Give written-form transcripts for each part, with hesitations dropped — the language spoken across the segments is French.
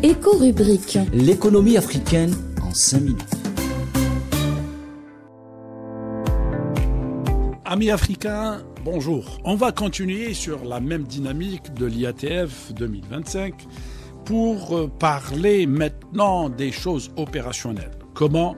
Éco-rubrique. L'économie africaine en 5 minutes. Amis africains, bonjour. On va continuer sur la même dynamique de l'IATF 2025 pour parler maintenant des choses opérationnelles. Comment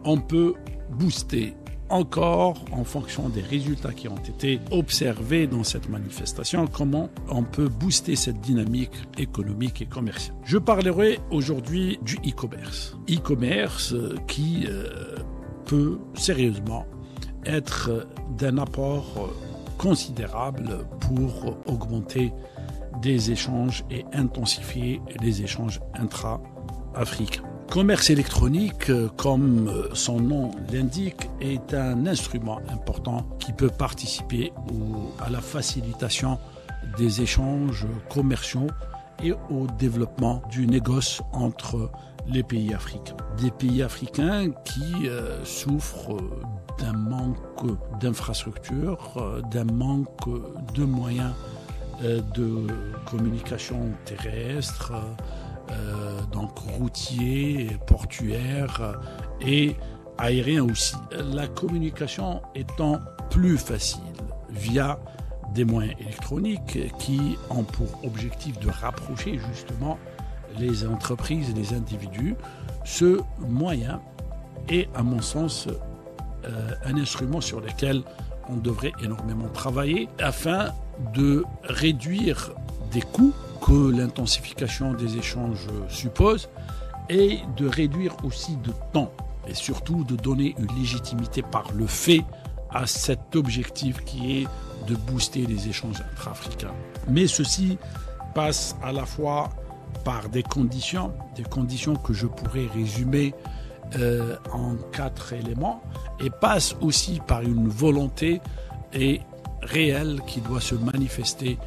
on peut booster encore, en fonction des résultats qui ont été observés dans cette manifestation, comment on peut booster cette dynamique économique et commerciale. Je parlerai aujourd'hui du e-commerce. E-commerce qui peut sérieusement être d'un apport considérable pour augmenter des échanges et intensifier les échanges intra-africains. Commerce électronique, comme son nom l'indique, est un instrument important qui peut participer à la facilitation des échanges commerciaux et au développement du négoce entre les pays africains. Des pays africains qui souffrent d'un manque d'infrastructures, d'un manque de moyens de communication terrestre, donc routier, portuaire et aérien aussi. La communication étant plus facile via des moyens électroniques qui ont pour objectif de rapprocher justement les entreprises et les individus, ce moyen est à mon sens un instrument sur lequel on devrait énormément travailler afin de réduire des coûts que l'intensification des échanges suppose et de réduire aussi de temps et surtout de donner une légitimité par le fait à cet objectif qui est de booster les échanges intra-africains. Mais ceci passe à la fois par des conditions que je pourrais résumer en 4 éléments et passe aussi par une volonté réelle qui doit se manifester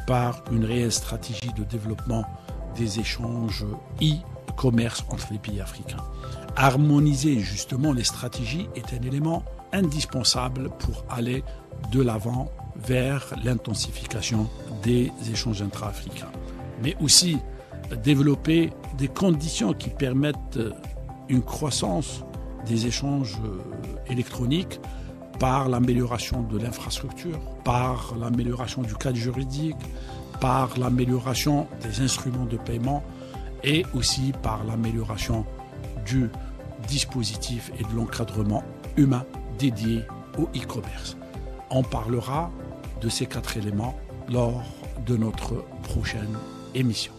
par une réelle stratégie de développement des échanges e-commerce entre les pays africains. Harmoniser justement les stratégies est un élément indispensable pour aller de l'avant vers l'intensification des échanges intra-africains. Mais aussi développer des conditions qui permettent une croissance des échanges électroniques par l'amélioration de l'infrastructure, par l'amélioration du cadre juridique, par l'amélioration des instruments de paiement et aussi par l'amélioration du dispositif et de l'encadrement humain dédié au e-commerce. On parlera de ces 4 éléments lors de notre prochaine émission.